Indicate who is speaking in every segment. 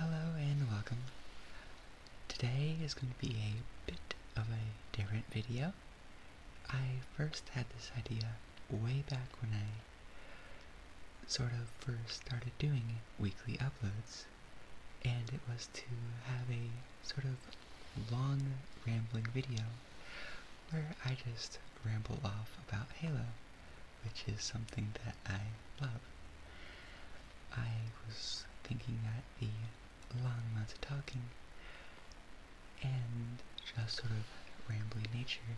Speaker 1: Hello and welcome. Today is going to be a bit of a different video. I first had this idea way back when I sort of first started doing weekly uploads, and it was to have a sort of long rambling video where I just ramble off about Halo, which is something that I love. I was thinking that the long amounts of talking and just sort of rambling nature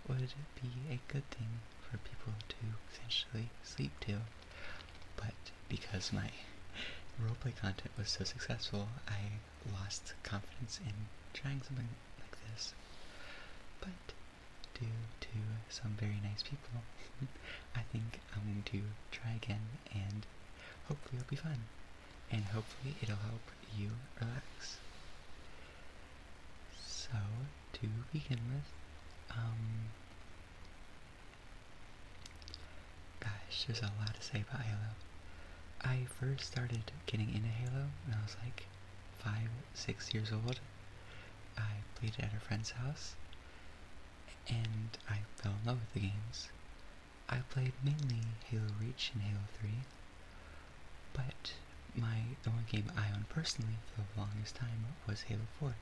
Speaker 1: would be a good thing for people to essentially sleep to, but because my roleplay content was so successful, I lost confidence in trying something like this. But due to some very nice people, I think I'm going to try again, and hopefully it'll be fun, and hopefully it'll help you relax. So, to begin with, gosh, there's a lot to say about Halo. I first started getting into Halo when I was like 5-6 years old. I played it at a friend's house, and I fell in love with the games. I played mainly Halo Reach and Halo 3, but the one game I owned personally for the longest time was Halo 4.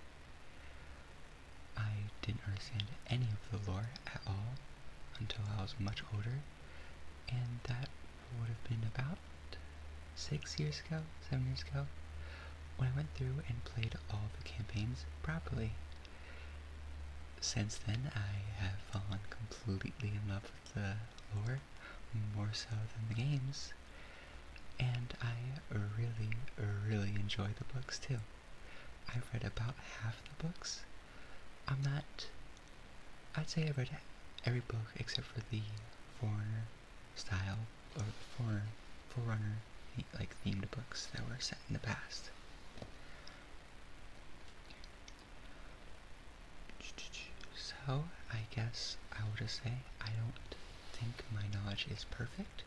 Speaker 1: I didn't understand any of the lore at all until I was much older, and that would have been about 7 years ago, when I went through and played all the campaigns properly. Since then, I have fallen completely in love with the lore, more so than the games, and I really enjoy the books too. I've read about half the books. I'd say I've read every book except for the Forerunner style, or Forerunner, like, themed books that were set in the past. So, I guess I will just say I don't think my knowledge is perfect.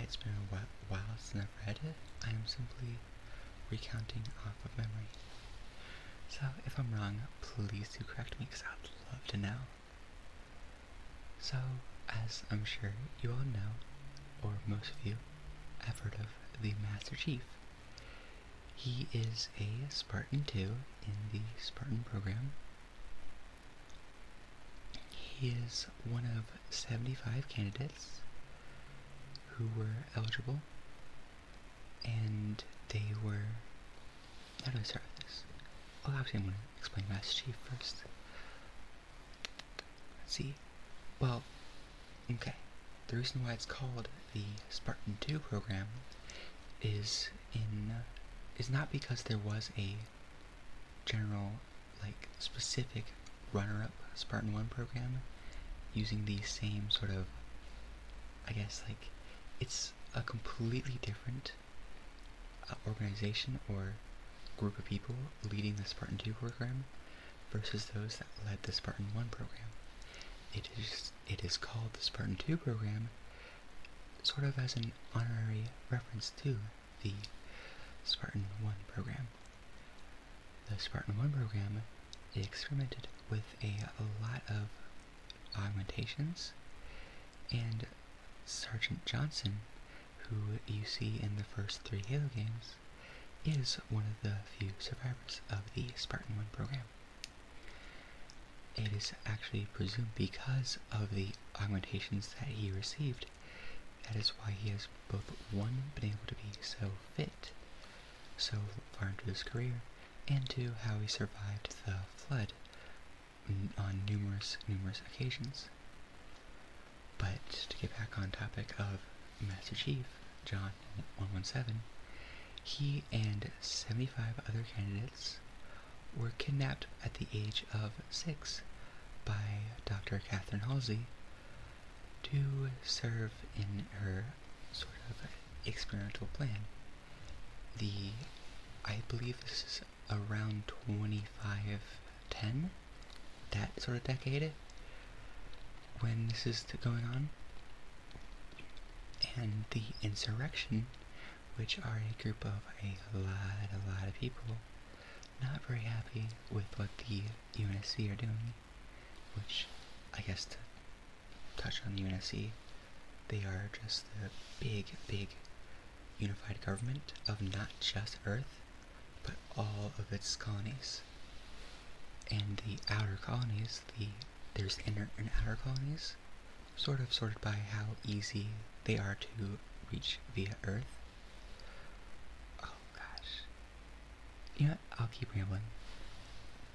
Speaker 1: It's been a while since I've read it. I am simply recounting off of memory. So, if I'm wrong, please do correct me, because I'd love to know. So, as I'm sure you all know, or most of you have heard of the Master Chief. He is a Spartan 2 in the Spartan program. He is one of 75 candidates who were eligible, and they were... How do I start with this? Well, obviously I'm going to explain Master Chief first. Let's see. Well, okay. The reason why it's called the Spartan 2 program is not because there was a general, like, specific runner-up Spartan 1 program using the same sort of, I guess, like, it's a completely different organization or group of people leading the Spartan 2 program versus those that led the Spartan 1 program. It is called the Spartan 2 program sort of as an honorary reference to the Spartan 1 program. The Spartan 1 program experimented with a lot of augmentations, and Sergeant Johnson, who you see in the first 3 Halo games, is one of the few survivors of the Spartan 1 program. It is actually presumed because of the augmentations that he received, that is why he has both, 1, been able to be so fit so far into his career, and 2, how he survived the flood on numerous occasions. But to get back on topic of Master Chief, John 117, he and 75 other candidates were kidnapped at the age of 6 by Dr. Catherine Halsey to serve in her sort of experimental plan. I believe this is around 2510, that sort of decade, when this is going on. And the insurrection which are a group of a lot of people not very happy with what the UNSC are doing, which, I guess to touch on the UNSC, they are just the big unified government of not just Earth, but all of its colonies. And the outer colonies, there's inner and outer colonies, sort of sorted by how easy they are to reach via Earth. Oh gosh. You know what? I'll keep rambling.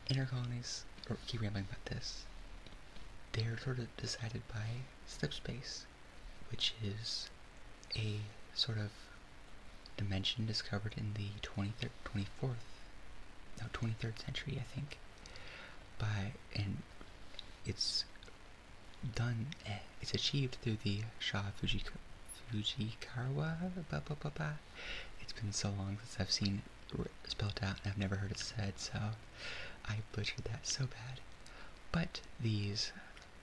Speaker 1: Inner colonies, or keep rambling about this. They're sort of decided by slipspace, which is a sort of dimension discovered in the 23rd century, I think. And it's achieved through the Shah Fujikawa. It's been so long since I've seen it spelled out, and I've never heard it said, so I butchered that so bad. But these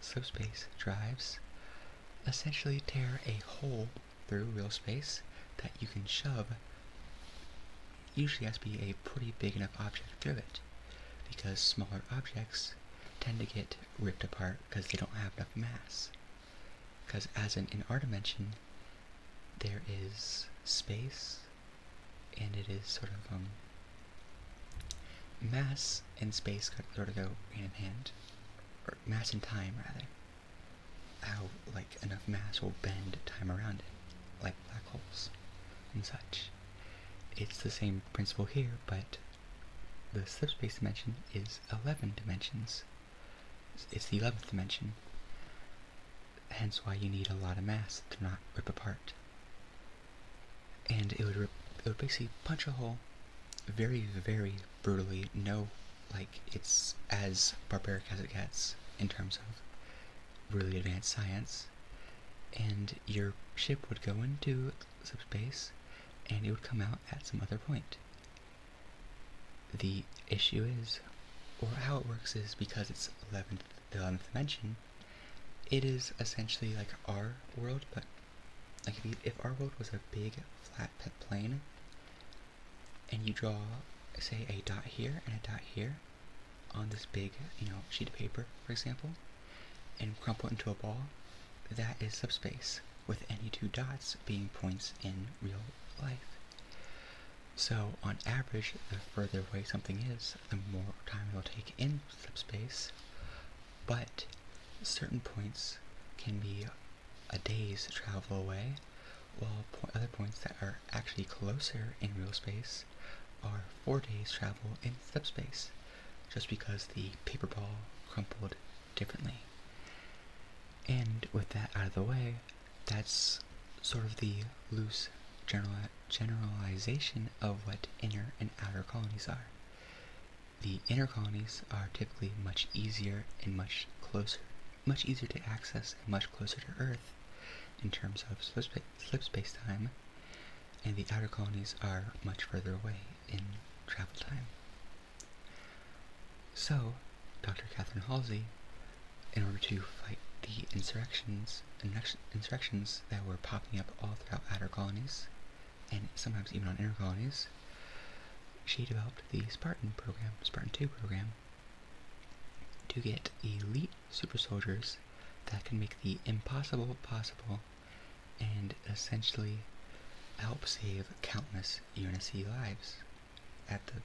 Speaker 1: slipspace drives essentially tear a hole through real space that you can shove. Usually has to be a pretty big enough object through it, because smaller objects tend to get ripped apart because they don't have enough mass. Because in our dimension, there is space, and it is sort of, mass and space sort of go hand in hand, or mass and time, rather. How, like, enough mass will bend time around it, like black holes and such. It's the same principle here, but the slipspace dimension is 11 dimensions. It's the 11th dimension, hence why you need a lot of mass to not rip apart. And it would basically punch a hole very, very brutally. It's as barbaric as it gets in terms of really advanced science. And your ship would go into subspace, and it would come out at some other point. The issue is, or how it works is, because it's the 11th dimension, it is essentially like our world, but like if our world was a big flat plane, and you draw, say, a dot here and a dot here on this big, sheet of paper, for example, and crumple it into a ball, that is subspace, with any two dots being points in real life. So, on average, the further away something is, the more time it will take in subspace, but certain points can be a day's travel away, while other points that are actually closer in real space are 4 days travel in subspace, just because the paper ball crumpled differently. And with that out of the way, that's sort of the loose generalization of what inner and outer colonies are. The inner colonies are typically much easier and much easier to access and much closer to Earth in terms of slipspace time, and the outer colonies are much further away in travel time. So, Dr. Catherine Halsey, in order to fight the insurrections that were popping up all throughout outer colonies, and sometimes even on inner colonies, she developed the Spartan 2 program, to get elite super soldiers that can make the impossible possible and essentially help save countless UNSC lives at the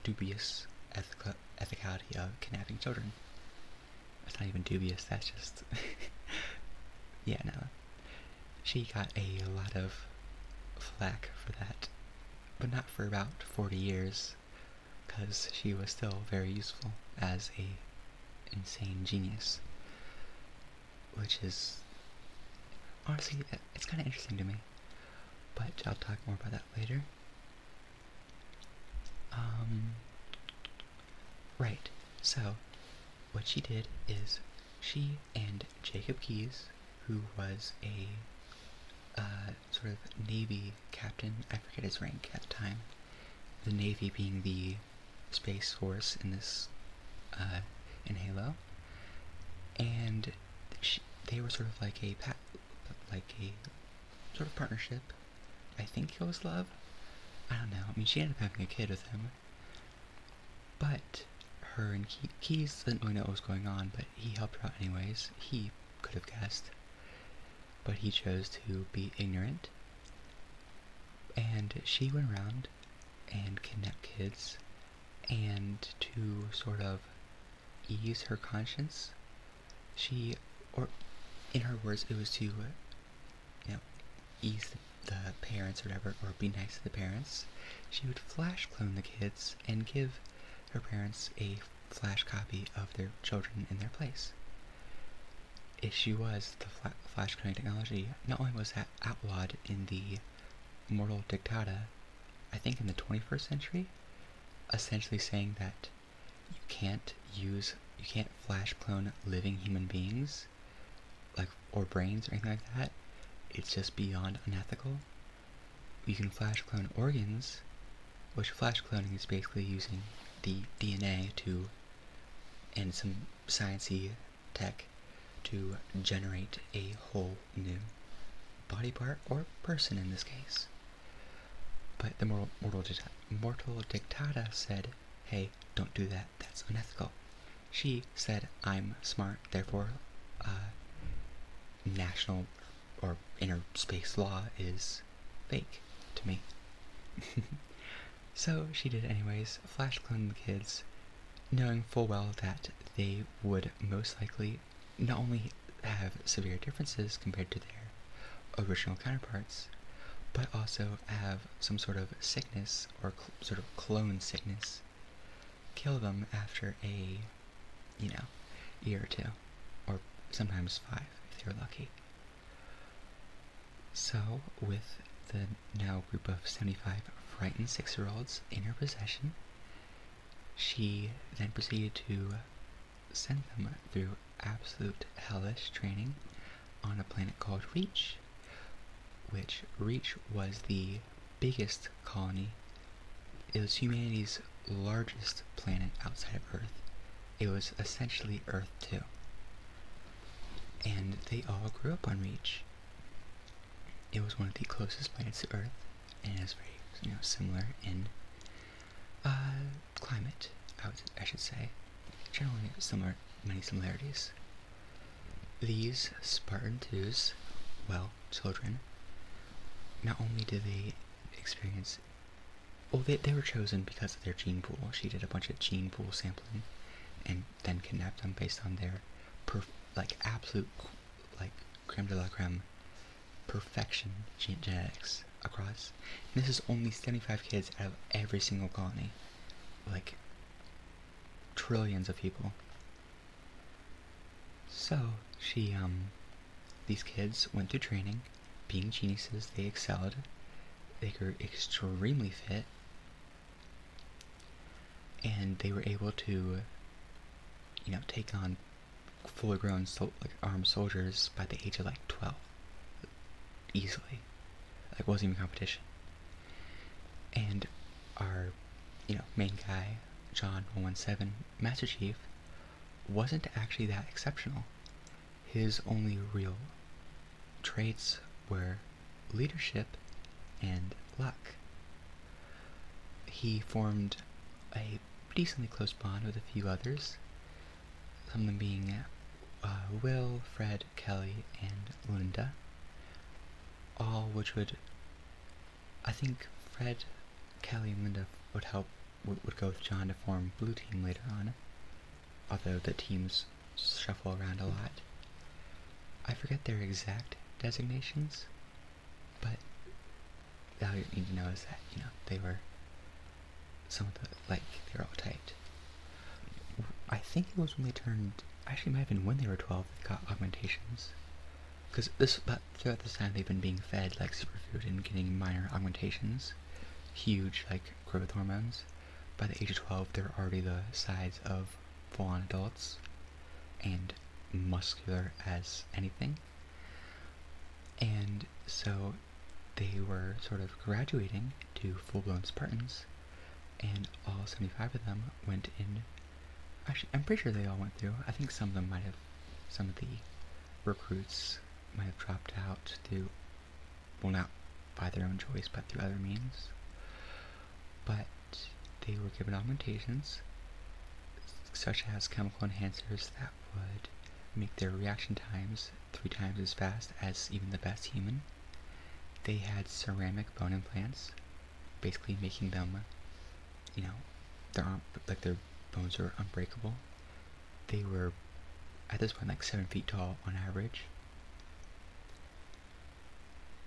Speaker 1: dubious ethicality of kidnapping children. That's not even dubious, that's just... yeah, no. She got a lot of flack for that, but not for about 40 years, because she was still very useful as a insane genius, which is, honestly, it's kind of interesting to me, but I'll talk more about that later. Right, so, what she did is, she and Jacob Keyes, who was a sort of Navy captain, I forget his rank at the time, the Navy being the Space Force in this, in Halo, and they were sort of like a sort of partnership I think it was love. I don't know. I mean, she ended up having a kid with him. But her and Keys didn't really know what was going on, but he helped her out anyways. He could have guessed. But he chose to be ignorant. And she went around and kidnapped kids. And to sort of ease her conscience, or in her words, it was to, ease the parents or whatever, or be nice to the parents. She would flash clone the kids and give her parents a flash copy of their children in their place. Issue was the flash cloning technology. Not only was that outlawed in the Mortal Dictata, I think in the 21st century, essentially saying that you can't flash clone living human beings, or brains or anything like that. It's just beyond unethical. You can flash clone organs, which flash cloning is basically using the DNA and some sciencey tech to generate a whole new body part, or person in this case. But the Mortal Dictata said, hey, don't do that, that's unethical. She said, I'm smart, therefore national or inner space law is fake to me. So she did it anyways, flash cloned the kids, knowing full well that they would most likely not only have severe differences compared to their original counterparts, but also have some sort of sickness, or sort of clone sickness, kill them after a, year or two, or sometimes 5 if they were lucky. So, with the now group of 75 frightened 6-year-olds in her possession, she then proceeded to send them through absolute hellish training on a planet called Reach, which Reach was the biggest colony. It was humanity's largest planet outside of Earth. It was essentially Earth 2. And they all grew up on Reach. It was one of the closest planets to Earth, and it was very, similar in climate, I should say. Generally many similarities. These Spartan 2s, children, not only did they experience, they were chosen because of their gene pool. She did a bunch of gene pool sampling, and then kidnapped them based on their absolute creme de la creme perfection genetics across. And this is only 75 kids out of every single colony, trillions of people. So these kids went through training. Being geniuses, they excelled. They grew extremely fit, and they were able to take on fully grown armed soldiers by the age of 12, easily. Wasn't even competition. And our main guy, John 117, Master Chief, wasn't actually that exceptional. His only real traits were leadership and luck. He formed a decently close bond with a few others, some of them being Will, Fred, Kelly, and Linda, all which would, I think Fred, Kelly, and Linda would go with John to form Blue Team later on, although the teams shuffle around a lot. I forget their exact designations, but all you need to know is that, they were some of the, they were all tight. I think it was when they turned, actually it might have been when they were 12 they got augmentations. Because throughout this time they've been being fed superfood and getting minor augmentations, huge growth hormones. By the age of 12 they're already the size of full-on adults, and muscular as anything. And so they were sort of graduating to full-blown Spartans, and all 75 of them went in. Actually, I'm pretty sure they all went through. I think some of the recruits might have dropped out through, not by their own choice, but through other means. But they were given augmentations, such as chemical enhancers that would make their reaction times 3 times as fast as even the best human. They had ceramic bone implants, basically making them, their bones are unbreakable. They were, at this point, like 7 feet tall on average.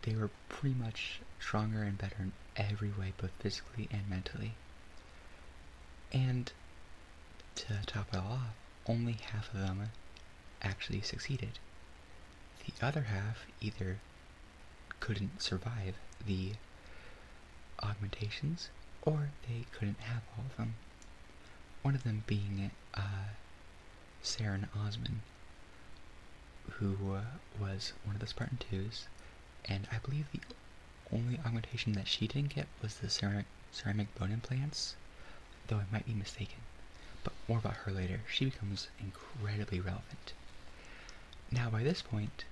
Speaker 1: They were pretty much stronger and better in every way, both physically and mentally. And to top it all off, only half of them actually succeeded. The other half either couldn't survive the augmentations, or they couldn't have all of them. One of them being Saren Osman, who was one of the Spartan 2s, and I believe the only augmentation that she didn't get was the ceramic bone implants, though I might be mistaken. But more about her later. She becomes incredibly relevant. Now, by this point,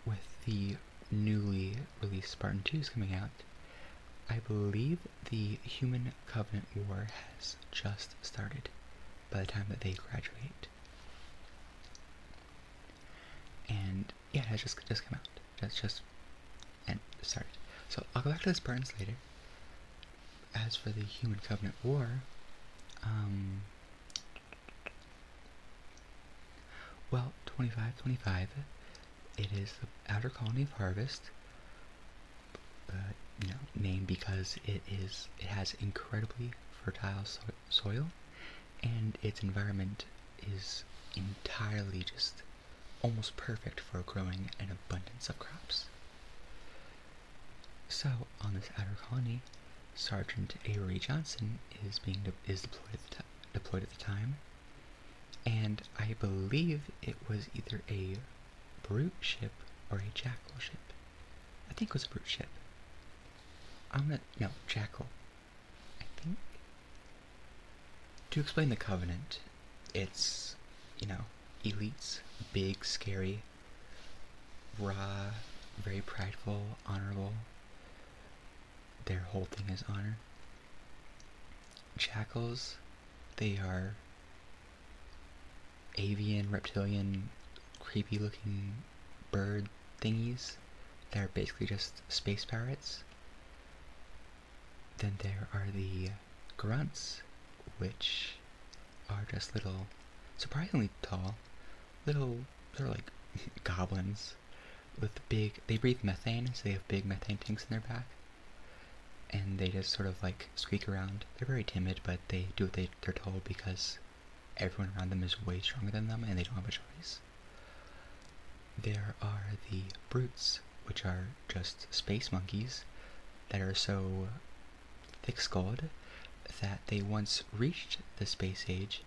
Speaker 1: with the newly released Spartan 2s coming out, I believe the Human Covenant War has just started by the time that they graduate. And yeah, it has just come out. That's just started. So I'll go back to the Spartans later. As for the Human Covenant War, well, 2525, it is the outer colony of Harvest, named because it has incredibly fertile soil, and its environment is entirely just almost perfect for growing an abundance of crops. So, on this outer colony, Sergeant Avery Johnson is deployed at the time, and I believe it was either a brute ship or a jackal ship. I think it was a brute ship. Jackal. I think. To explain the Covenant, it's, elites, big, scary, raw, very prideful, honorable. Their whole thing is honor. Jackals, they are avian, reptilian, creepy looking bird thingies that are basically just space pirates. Then there are the grunts, which are just little, surprisingly tall, they're like goblins with they breathe methane, so they have big methane tanks in their back. And they just sort of like squeak around. They're very timid, but they do what they're told because everyone around them is way stronger than them and they don't have a choice. There are the brutes, which are just space monkeys that are so thick-skulled that they once reached the space age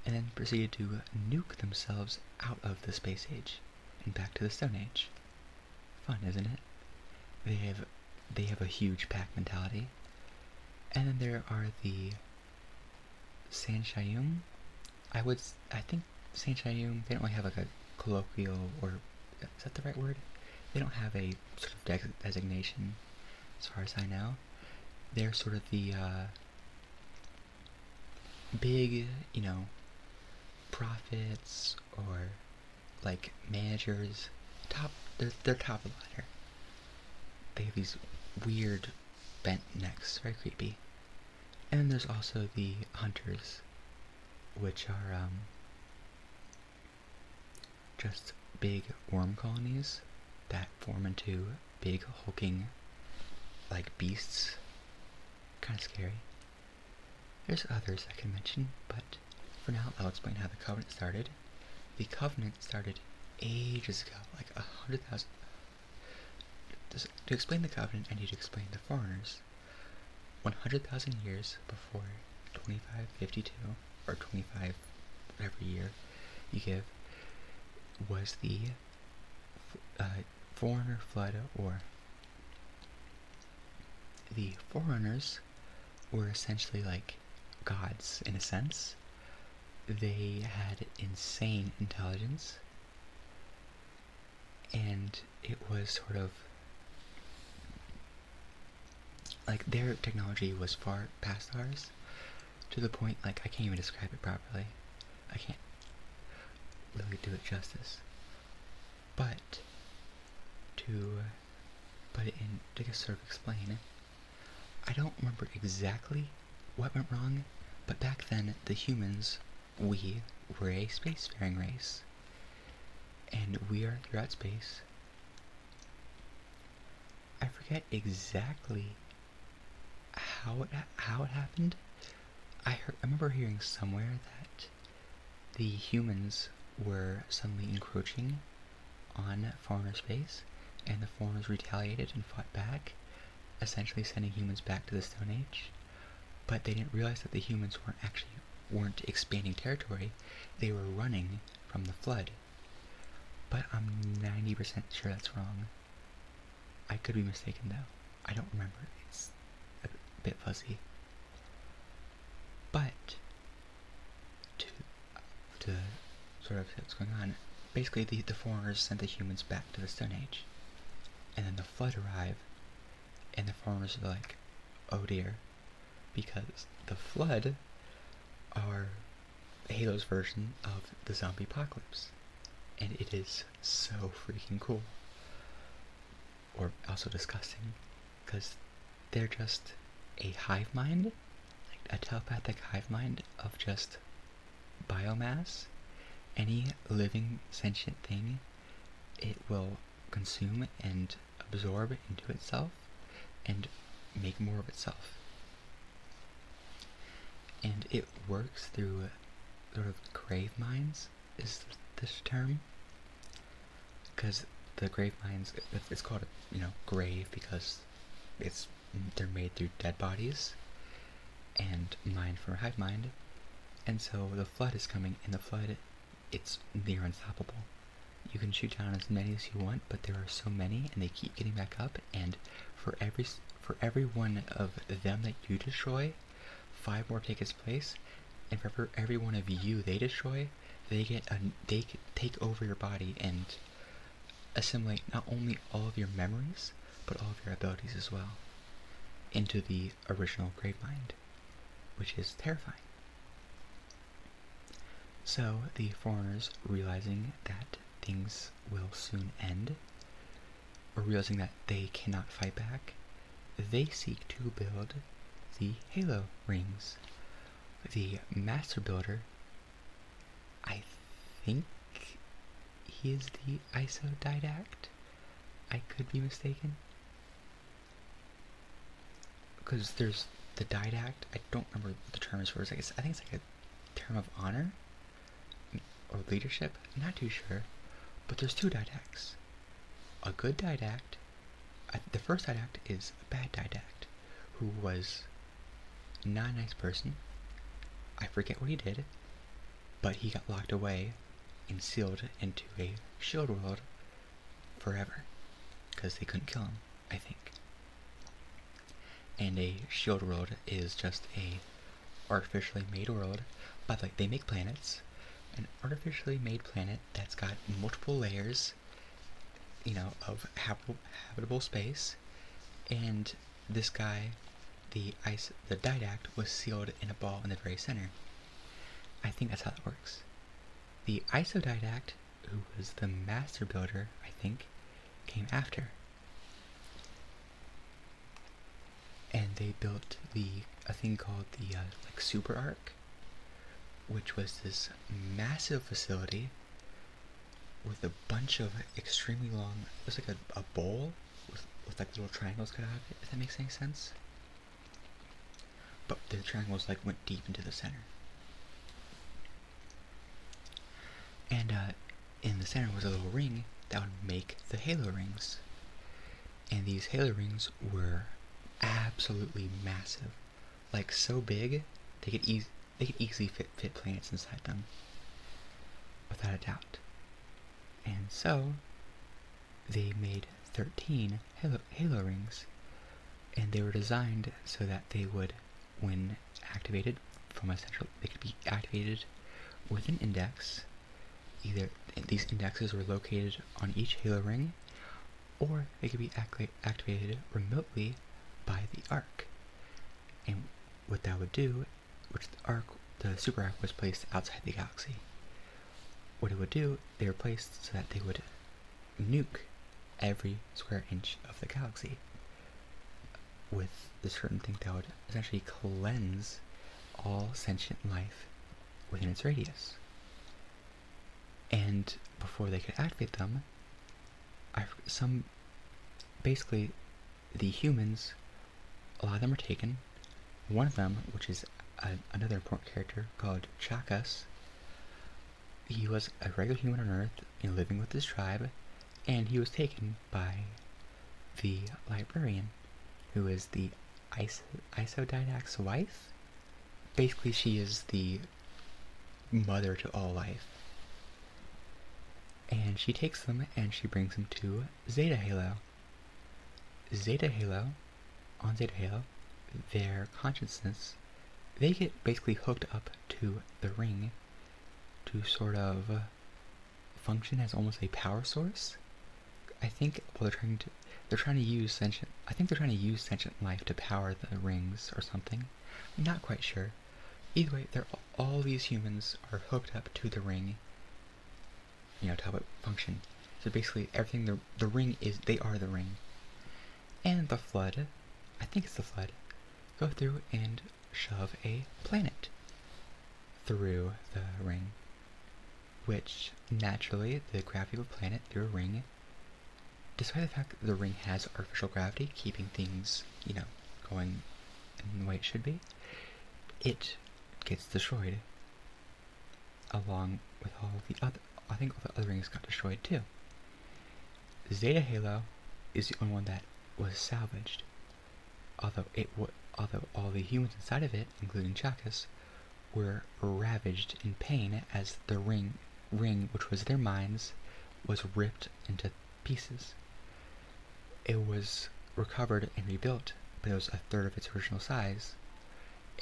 Speaker 1: and then proceeded to nuke themselves out of the space age and back to the Stone Age. Fun, isn't it? They have a huge pack mentality. And then there are the Sanshayum. I think Sanshayum, they don't really have like a colloquial, or is that the right word? They don't have a sort of designation as far as I know. They're sort of the big, prophets or like managers. They're top of the ladder. They have these weird bent necks, very creepy. And then there's also the hunters, which are just big worm colonies that form into big hulking like beasts. Kind of scary. There's others I can mention, but for now I'll explain how the Covenant started. The Covenant started ages ago, like 100,000. To explain the Covenant, I need to explain the Forerunners. 100,000 years before 2552, or 25, whatever year you give, was the Forerunner flood war. The Forerunners were essentially like gods, in a sense. They had insane intelligence, and it was sort of like, their technology was far past ours, to the point, like, I can't even describe it properly. I can't really do it justice. But, to put it in, to just sort of explain, I don't remember exactly what went wrong, but back then, the humans, we were a spacefaring race. And we are throughout space. I forget exactly how it happened. I remember hearing somewhere that the humans were suddenly encroaching on Forerunner space, and the Foreigners retaliated and fought back, essentially sending humans back to the Stone Age. But they didn't realize that the humans weren't expanding territory; they were running from the flood. But I'm 90% sure that's wrong. I could be mistaken though. I don't remember. It's a bit fuzzy. But to sort of see what's going on, basically the Foreigners sent the humans back to the Stone Age. And then the flood arrived, and the Foreigners are like, oh dear, because the flood are Halo's version of the zombie apocalypse. And it is so freaking cool. Or also disgusting, because they're just a hive mind, like a telepathic hive mind of just biomass. Any living sentient thing, it will consume and absorb into itself and make more of itself. And it works through sort of grave minds, is this term, because the grave minds, it's called grave because they're made through dead bodies, and mind for hive mind. And so the flood is coming, and the flood, it's near unstoppable. You can shoot down as many as you want, but there are so many, and they keep getting back up. And for every one of them that you destroy, 5 more take its place. And for every one of you they destroy, they take over your body and assimilate not only all of your memories, but all of your abilities as well into the original grave mind, which is terrifying. So the Foreigners, realizing that things will soon end, or realizing that they cannot fight back, they seek to build the Halo rings. The Master Builder, I think he is the isodidact. I could be mistaken. Because there's the didact, I don't remember what the term is for. I think it's like a term of honor or leadership. I'm not too sure. But there's 2 didacts. A good didact, the first didact is a bad didact, who was not a nice person. I forget what he did, but he got locked away and sealed into a shield world forever, because they couldn't kill him, I think. And a shield world is just a artificially made world, but like they make planets, an artificially made planet that's got multiple layers, of habitable space, and this guy, the didact, was sealed in a ball in the very center. I think that's how that works. The isodidact, who was the Master Builder, I think, came after. And they built a thing called the Super Arc, which was this massive facility with a bunch of extremely long, it was like a bowl with like little triangles cut out of it, if that makes any sense. But the triangles went deep into the center. And in the center was a little ring that would make the Halo rings. And these Halo rings were absolutely massive. Like, so big, they could easily fit planets inside them. Without a doubt. And so, they made 13 Halo rings. And they were designed so that they would, when activated from a central, they could be activated with an index. Either these indexes were located on each Halo ring, or they could be activated remotely by the arc. And what that would do, the super arc was placed outside the galaxy. What it would do, they were placed so that they would nuke every square inch of the galaxy with the certain thing that would essentially cleanse all sentient life within its radius. And before they could activate them, basically the humans, a lot of them are taken. One of them, which is another important character called Chakas, he was a regular human on Earth, living with his tribe, and he was taken by the librarian, who is the Isodidact's wife. Basically, she is the mother to all life. And she takes them and she brings them to Zeta Halo. On Zeta Halo, their consciousness, they get basically hooked up to the ring to sort of function as almost a power source. I think they're trying to use sentient life to power the rings or something. I'm not quite sure. Either way, all these humans are hooked up to the ring, to help it function. So basically, everything the ring is, they are the ring. And the Flood, I think it's the Flood, go through and shove a planet through the ring, which naturally the gravity of a planet through a ring, despite the fact that the ring has artificial gravity keeping things, going in the way it should be, it gets destroyed along with all the other. I think all the other rings got destroyed too. Zeta Halo is the only one that was salvaged, although all the humans inside of it, including Chakas, were ravaged in pain as the ring, which was their minds, was ripped into pieces. It was recovered and rebuilt, but it was a third of its original size,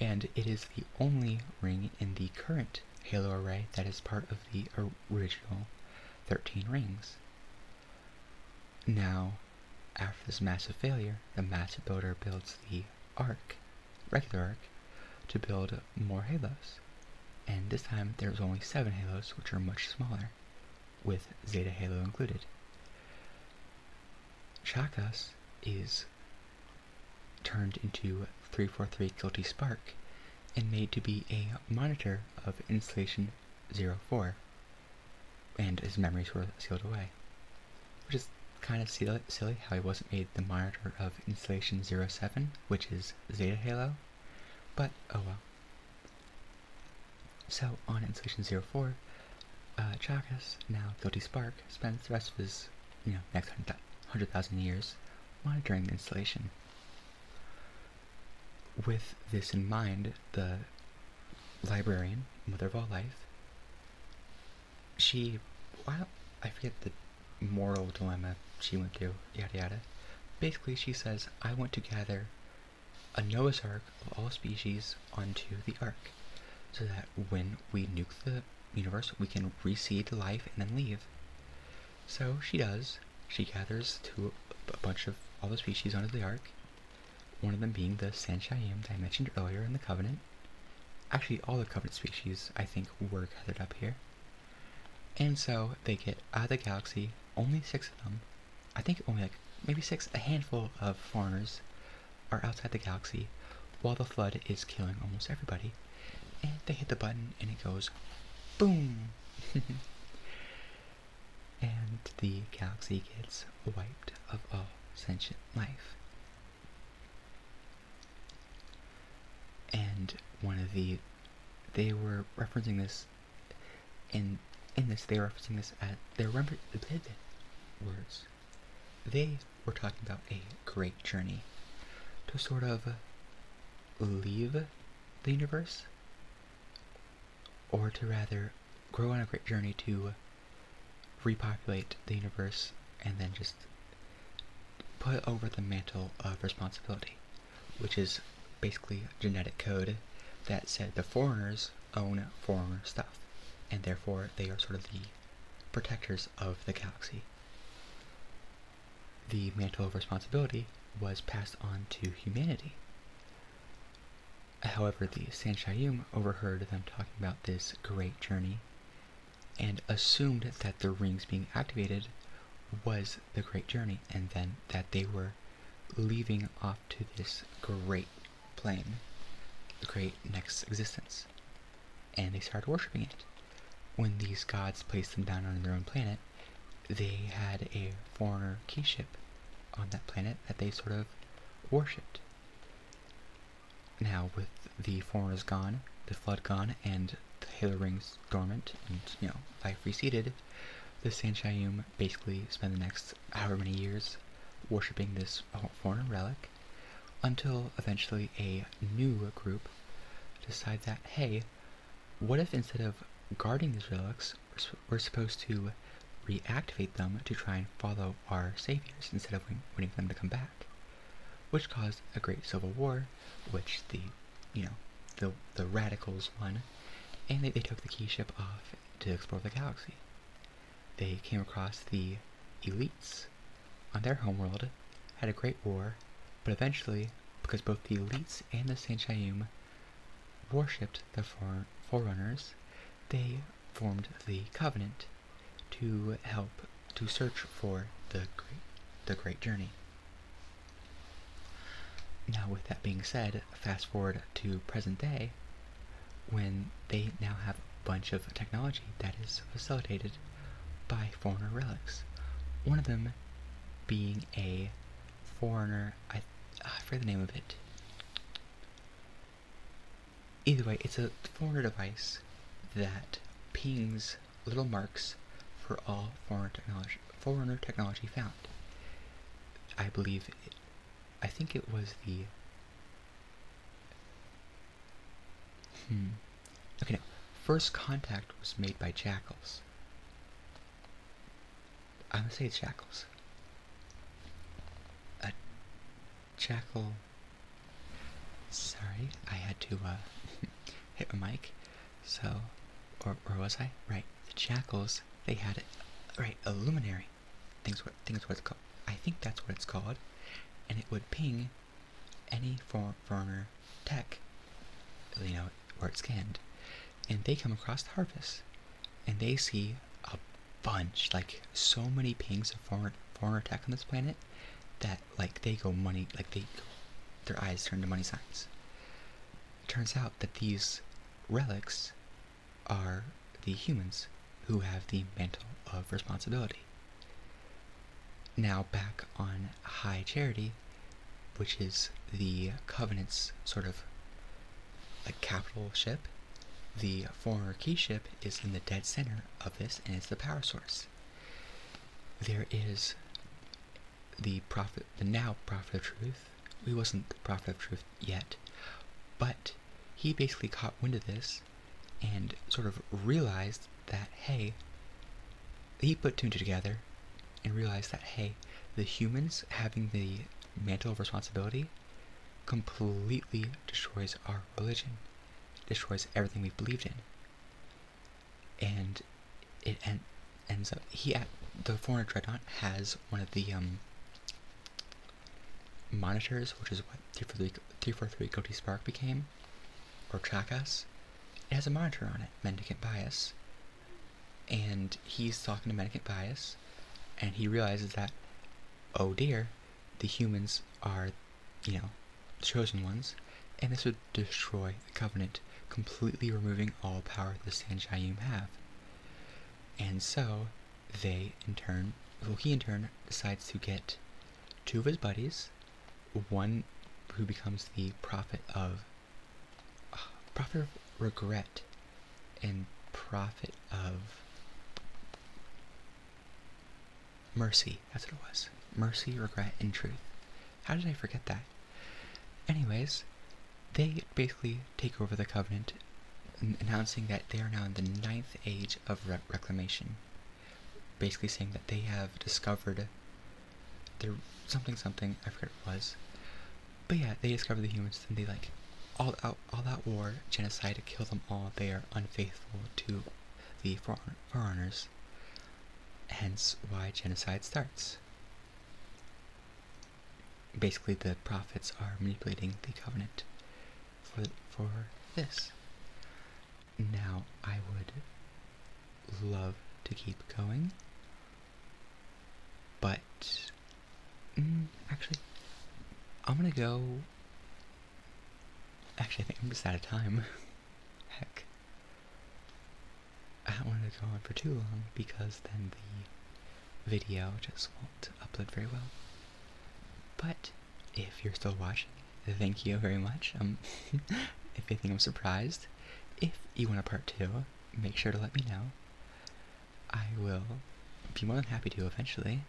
Speaker 1: and it is the only ring in the current Halo array that is part of the original 13 rings. Now, after this massive failure, the massive builder builds the regular arc, to build more Halos. And this time there's only 7 Halos, which are much smaller, with Zeta Halo included. Chakas is turned into 343 Guilty Spark and made to be a monitor of Installation 04, and his memories were sealed away. Which is kind of silly how he wasn't made the monitor of Installation 07, which is Zeta Halo, but oh well. So on Installation 04, Chakas, now Guilty Spark, spends the rest of his next 100,000 years monitoring the installation. With this in mind, the librarian, mother of all life, I forget the moral dilemma she went through, yada yada. Basically, she says, I want to gather a Noah's Ark of all species onto the Ark, so that when we nuke the universe, we can reseed life and then leave. So she does. She gathers a bunch of all the species onto the Ark, one of them being the Sanshayim that I mentioned earlier in the Covenant. Actually, all the Covenant species, I think, were gathered up here. And so they get out of the galaxy, only 6 of them. I think only maybe 6, a handful of foreigners are outside the galaxy, while the Flood is killing almost everybody. And they hit the button and it goes boom! And the galaxy gets wiped of all sentient life. And they were referencing this they were referencing this at their words. They were talking about a great journey to sort of leave the universe, or to rather grow on a great journey to repopulate the universe and then just put over the mantle of responsibility, which is basically genetic code that said the foreigners own Forerunner stuff, and therefore they are sort of the protectors of the galaxy. The mantle of responsibility was passed on to humanity. However, the Sanshayum overheard them talking about this great journey and assumed that the rings being activated was the great journey, and then that they were leaving off to this great plane, the great next existence. And they started worshipping it. When these gods placed them down on their own planet, they had a Forerunner keyship on that planet that they sort of worshipped. Now, with the Forerunners gone, the Flood gone, and the Halo Rings dormant, and, life receded, the Sanshayum basically spent the next however many years worshipping this Forerunner relic, until eventually a new group decided that, hey, what if instead of guarding these relics, we're supposed to reactivate them to try and follow our saviors instead of waiting for them to come back? Which caused a great civil war, which the radicals won, and they took the keyship off to explore the galaxy. They came across the elites on their homeworld, had a great war, but eventually, because both the elites and the Sanshayum worshipped the Forerunners, they formed the Covenant to help to search for the great journey. Now, with that being said, fast forward to present day, when they now have a bunch of technology that is facilitated by Forerunner relics. One of them being a Forerunner, I forget the name of it. Either way, it's a Forerunner device that pings little marks for all Forerunner technology found. I think it was the... Okay, no. First contact was made by jackals. I'm gonna say it's jackals. A jackal... Sorry, I had to hit my mic. So, or was I? Right, the jackals, they had it. Right, a luminary. I think it's what it's called. I think that's what it's called. And it would ping any Forerunner tech, where it's scanned. And they come across the harvest. And they see a bunch, so many pings of Forerunner tech on this planet that, they go money, their eyes turn to money signs. It turns out that these relics are the humans who have the mantle of responsibility. Now back on High Charity, which is the Covenant's sort of capital ship, the Forerunner keyship is in the dead center of this, and it's the power source. There is the now Prophet of Truth. He wasn't the Prophet of Truth yet, but he basically caught wind of this and sort of realized that, hey, he put two and two together and realized that, hey, the humans having the mantle of responsibility completely destroys our religion, destroys everything we've believed in. And it ends up, the Forerunner Dreadnought has one of the monitors, which is what 343 Goatee Spark became, or Track Us. It has a monitor on it, Mendicant Bias, and he's talking to Mendicant Bias, and he realizes that, oh dear, the humans are, the chosen ones, and this would destroy the Covenant, completely removing all power the Sanshayum have. And so, he in turn decides to get two of his buddies, one who becomes the Prophet of Regret, and Prophet of Mercy. That's what it was. Mercy, Regret, and Truth. How did I forget that? Anyways, they basically take over the Covenant, announcing that they are now in the 9th age of reclamation. Basically saying that they have discovered their something, I forget what it was. But yeah, they discovered the humans, and they all out war, genocide to kill them all. They are unfaithful to the Forerunners. Hence why genocide starts. basically the prophets are manipulating the covenant for this. Now, I would love to keep going, but actually, I'm gonna go. Actually, I think I'm just out of time. Heck. I don't want to go on for too long because then the video just won't upload very well. But if you're still watching, thank you very much. If you think I'm surprised, if you want a part 2, make sure to let me know. I will be more than happy to eventually,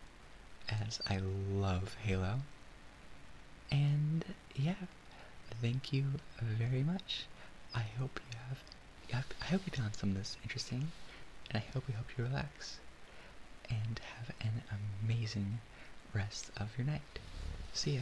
Speaker 1: as I love Halo. And yeah, thank you very much. I hope you found some of this interesting, and I hope we helped you relax and have an amazing rest of your night. See ya.